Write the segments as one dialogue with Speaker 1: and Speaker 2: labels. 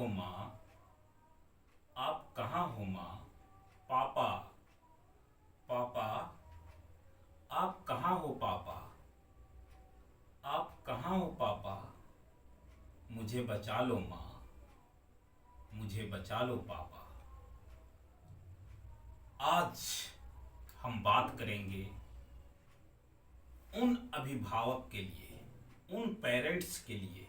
Speaker 1: हो माँ? आप कहाँ हो माँ? पापा, पापा, आप कहाँ हो पापा? आप कहाँ हो पापा? मुझे बचा लो माँ, मुझे बचा लो पापा। आज हम बात करेंगे उन अभिभावक के लिए, उन पेरेंट्स के लिए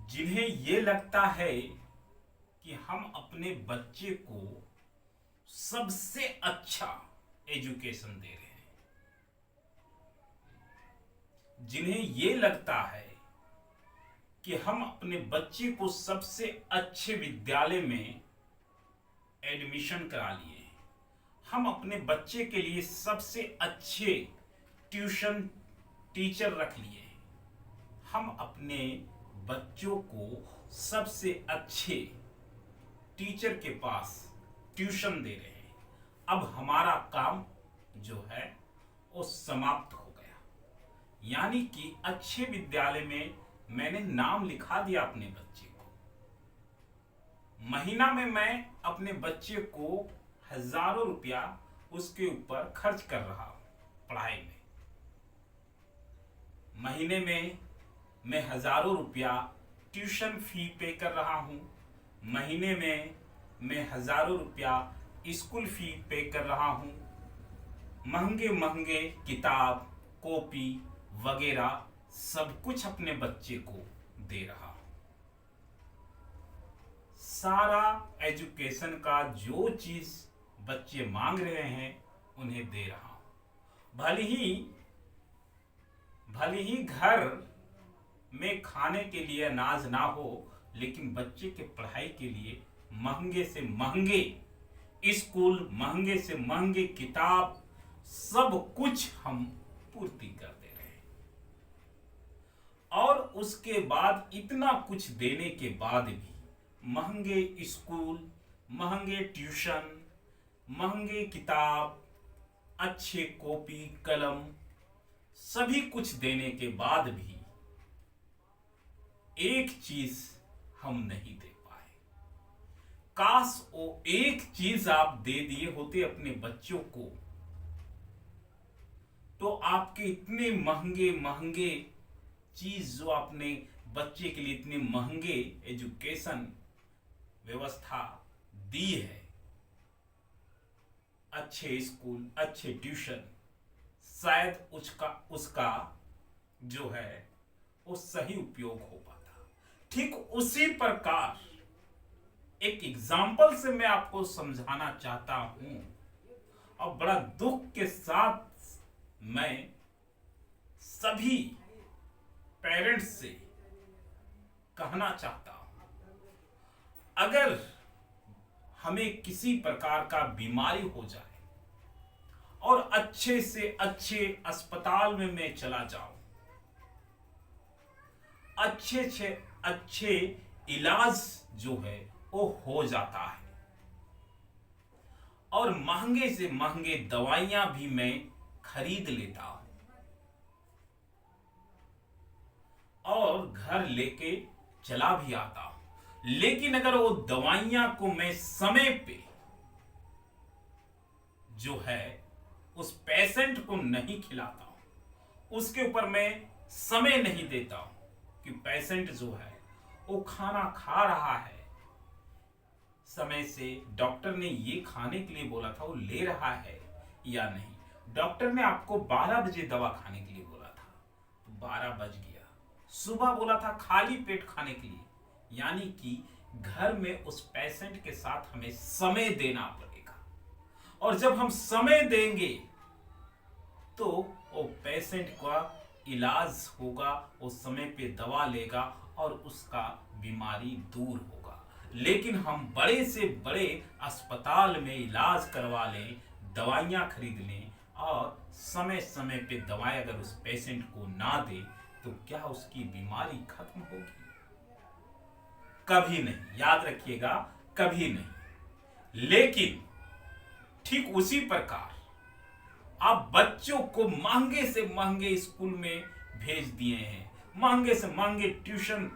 Speaker 1: जिन्हें ये लगता है कि हम अपने बच्चे को सबसे अच्छा एजुकेशन दे रहे हैं, जिन्हें ये लगता है कि हम अपने बच्चे को सबसे अच्छे विद्यालय में एडमिशन करा लिए, हम अपने बच्चे के लिए सबसे अच्छे ट्यूशन टीचर रख लिए, हम अपने बच्चों को सबसे अच्छे टीचर के पास ट्यूशन दे रहे हैं। अब हमारा काम जो है वो समाप्त हो गया, यानी कि अच्छे विद्यालय में मैंने नाम लिखा दिया अपने बच्चे को। महीना में मैं अपने बच्चे को हजारों रुपया उसके ऊपर खर्च कर रहा हूं पढ़ाई में। महीने में मैं हजारों रुपया ट्यूशन फी पे कर रहा हूं। महीने में मैं हजारों रुपया स्कूल फी पे कर रहा हूं। महंगे महंगे किताब, कॉपी वगैरह सब कुछ अपने बच्चे को दे रहा हूं। सारा एजुकेशन का जो चीज बच्चे मांग रहे हैं उन्हें दे रहा हूं। भले ही घर में खाने के लिए अनाज ना हो, लेकिन बच्चे के पढ़ाई के लिए महंगे से महंगे स्कूल, महंगे से महंगे किताब, सब कुछ हम पूर्ति कर दे रहे हैं। और उसके बाद इतना कुछ देने के बाद भी महंगे स्कूल, महंगे ट्यूशन, महंगे किताब, अच्छे कॉपी कलम, सभी कुछ देने के बाद भी एक चीज हम नहीं दे पाए। काश वो एक चीज आप दे दिए होते अपने बच्चों को, तो आपके इतने महंगे महंगे चीज जो आपने बच्चे के लिए इतने महंगे एजुकेशन व्यवस्था दी है, अच्छे स्कूल, अच्छे ट्यूशन, शायद उसका जो है वो सही उपयोग हो पाता। ठीक उसी प्रकार एक एग्जाम्पल से मैं आपको समझाना चाहता हूं, और बड़ा दुख के साथ मैं सभी पेरेंट्स से कहना चाहता हूं, अगर हमें किसी प्रकार का बीमारी हो जाए और अच्छे से अच्छे अस्पताल में मैं चला जाऊं, अच्छे से अच्छे इलाज जो है वो हो जाता है, और महंगे से महंगे दवाइयां भी मैं खरीद लेता हूं और घर लेके चला भी आता हूं। लेकिन अगर वो दवाइयां को मैं समय पे जो है उस पेशेंट को नहीं खिलाता हूं, उसके ऊपर मैं समय नहीं देता हूं कि पेशेंट जो है वो खाना खा रहा है समय से, डॉक्टर ने ये खाने के लिए बोला था वो ले रहा है या नहीं, डॉक्टर ने आपको 12 बजे दवा खाने के लिए बोला था तो 12 बज गया, सुबह बोला था खाली पेट खाने के लिए, यानी कि घर में उस पेशेंट के साथ हमें समय देना पड़ेगा। और जब हम समय देंगे तो वो पेशेंट का इलाज होगा, वो समय पे दवा लेगा और उसका बीमारी दूर होगा। लेकिन हम बड़े से बड़े अस्पताल में इलाज करवा लें, दवाइयां खरीद लें और समय समय पे दवाएं अगर उस पेशेंट को ना दे तो क्या उसकी बीमारी खत्म होगी? कभी नहीं, याद रखिएगा, कभी नहीं। लेकिन ठीक उसी प्रकार आप बच्चों को महंगे से महंगे स्कूल में भेज दिए हैं, महंगे से महंगे ट्यूशन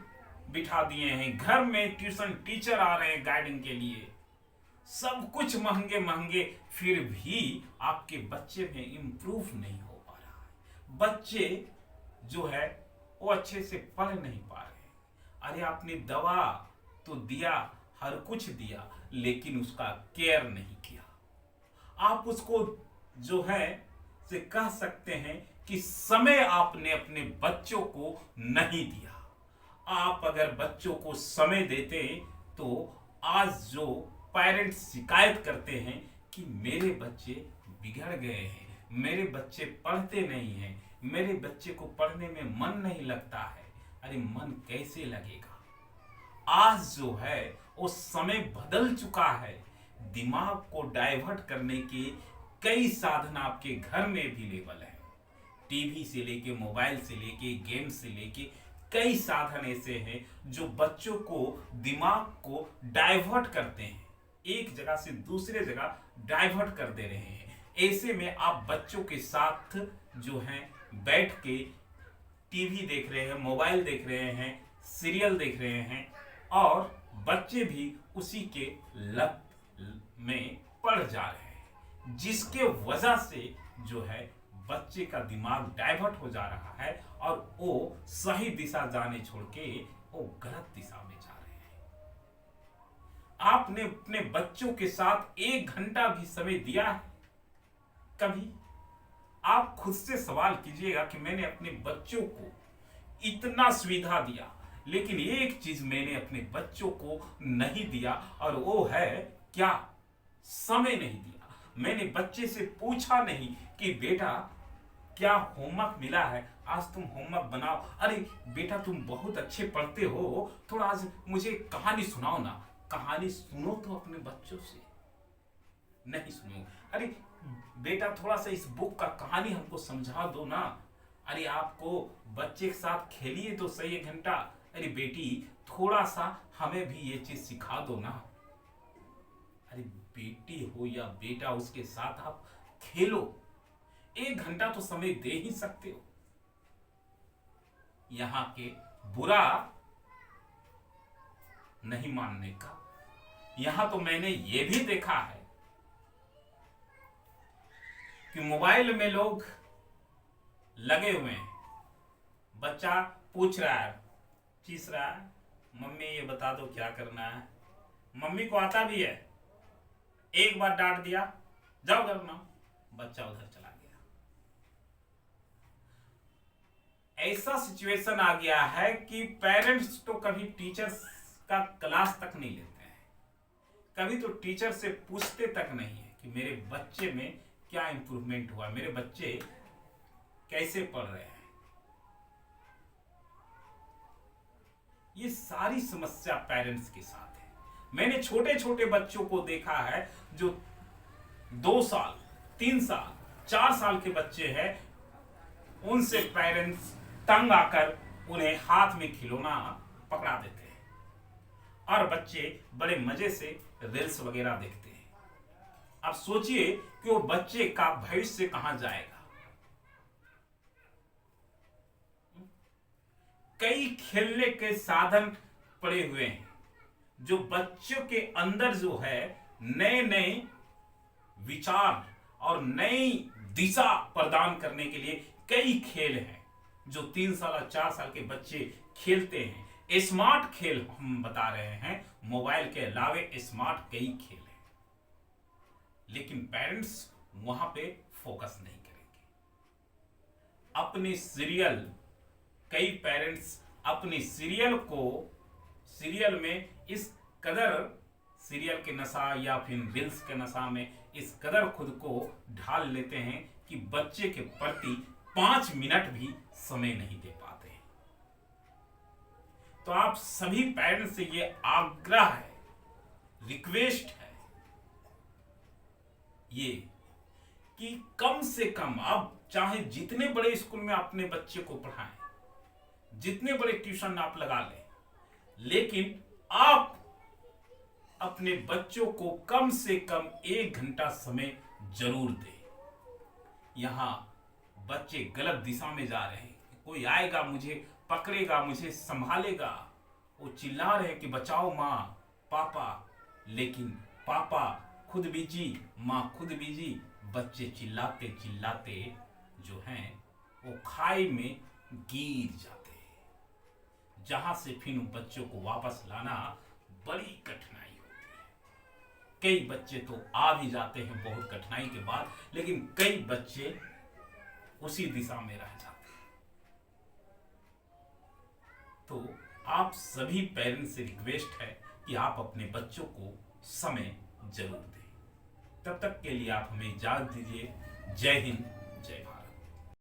Speaker 1: बिठा दिए हैं, घर में ट्यूशन टीचर आ रहे हैं गाइडिंग के लिए, सब कुछ महंगे महंगे, फिर भी आपके बच्चे में इम्प्रूव नहीं हो पा रहा है। बच्चे जो है वो अच्छे से पढ़ नहीं पा रहे। अरे आपने दवा तो दिया, हर कुछ दिया, लेकिन उसका केयर नहीं किया। आप उसको जो है से कह सकते हैं कि समय आपने अपने बच्चों को नहीं दिया। आप अगर बच्चों को समय देते तो आज जो पेरेंट्स शिकायत करते हैं कि मेरे बच्चे बिगड़ गए हैं, मेरे बच्चे पढ़ते नहीं हैं, मेरे बच्चे को पढ़ने में मन नहीं लगता है, अरे मन कैसे लगेगा? आज जो है वो समय बदल चुका है। दिमाग को डाइवर्ट करने के कई साधन आपके घर में भी अवेलेबल है। टीवी से लेके, मोबाइल से लेके, गेम से लेके, कई साधन ऐसे हैं जो बच्चों को दिमाग को डाइवर्ट करते हैं, एक जगह से दूसरे जगह डाइवर्ट कर दे रहे हैं। ऐसे में आप बच्चों के साथ जो है बैठ के टीवी देख रहे हैं, मोबाइल देख रहे हैं, सीरियल देख रहे हैं, और बच्चे भी उसी के लत में पड़ जा रहे हैं, जिसके वजह से जो है बच्चे का दिमाग डाइवर्ट हो जा रहा है और वो सही दिशा जाने छोड़ के वो गलत दिशा में जा रहे हैं। आपने अपने बच्चों के साथ 1 घंटा भी समय दिया है कभी? आप खुद से सवाल कीजिएगा कि मैंने अपने बच्चों को इतना सुविधा दिया, लेकिन एक चीज मैंने अपने बच्चों को नहीं दिया, और वो है क्या? समय नहीं दिया। मैंने बच्चे से पूछा नहीं कि बेटा क्या होमवर्क मिला है, आज तुम होमवर्क बनाओ। अरे बेटा तुम बहुत अच्छे पढ़ते हो, थोड़ा आज मुझे कहानी सुनाओ ना। कहानी सुनो तो अपने बच्चों से, नहीं सुनो। अरे बेटा थोड़ा सा इस बुक का कहानी हमको समझा दो ना। अरे आपको बच्चे के साथ खेलिए तो सही 1 घंटा। अरे बेटी थोड़ा सा हमें भी ये चीज सिखा दो ना। अरे बेटी हो या बेटा, उसके साथ आप खेलो, 1 घंटा तो समय दे ही सकते हो। यहां के बुरा नहीं मानने का। यहां तो मैंने ये भी देखा है कि मोबाइल में लोग लगे हुए हैं, बच्चा पूछ रहा है, चीस रहा है, मम्मी ये बता दो क्या करना है। मम्मी को आता भी है, एक बार डांट दिया, जाओ करना, बच्चा उधर चला गया। ऐसा सिचुएशन आ गया है कि पेरेंट्स तो कभी टीचर्स का क्लास तक नहीं लेते हैं, कभी तो टीचर से पूछते तक नहीं है कि मेरे बच्चे में क्या इंप्रूवमेंट हुआ, मेरे बच्चे कैसे पढ़ रहे हैं। ये सारी समस्या पेरेंट्स के साथ है। मैंने छोटे छोटे बच्चों को देखा है जो 2 साल, 3 साल, 4 साल के बच्चे हैं, उनसे पेरेंट्स तंग आकर उन्हें हाथ में खिलौना पकड़ा देते हैं और बच्चे बड़े मजे से रील्स वगैरह देखते हैं। अब सोचिए कि वो बच्चे का भविष्य कहां जाएगा। कई खेलने के साधन पड़े हुए हैं जो बच्चों के अंदर जो है नए नए विचार और नई दिशा प्रदान करने के लिए कई खेल हैं जो 3 साल और 4 साल के बच्चे खेलते हैं। स्मार्ट खेल हम बता रहे हैं, मोबाइल के अलावे स्मार्ट कई खेल हैं, लेकिन पेरेंट्स वहां पे फोकस नहीं करेंगे। अपने सीरियल, कई पेरेंट्स अपनी सीरियल में इस कदर सीरियल के नशा या फिर रील्स के नशा में इस कदर खुद को ढाल लेते हैं कि बच्चे के प्रति 5 मिनट भी समय नहीं दे पाते हैं। तो आप सभी पेरेंट्स से ये आग्रह है, रिक्वेस्ट है ये कि कम से कम अब चाहे जितने बड़े स्कूल में अपने बच्चे को पढ़ाएं, जितने बड़े ट्यूशन आप लगा लें, लेकिन आप अपने बच्चों को कम से कम 1 घंटा समय जरूर दें। यहां बच्चे गलत दिशा में जा रहे हैं, कोई आएगा मुझे पकड़ेगा, मुझे संभालेगा, वो चिल्ला रहे कि बचाओ माँ पापा, लेकिन पापा खुद बिजी, माँ खुद बिजी। बच्चे चिल्लाते चिल्लाते जो हैं वो खाई में गिर जाते हैं, जहां से फिर उन बच्चों को वापस लाना बड़ी कठिनाई होती है। कई बच्चे तो आ भी जाते हैं बहुत कठिनाई के बाद, लेकिन कई बच्चे उसी दिशा में रह जाते हैं। तो आप सभी पेरेंट्स से रिक्वेस्ट है कि आप अपने बच्चों को समय जरूर दें। तब तक के लिए आप हमें इजाजत दीजिए। जय हिंद,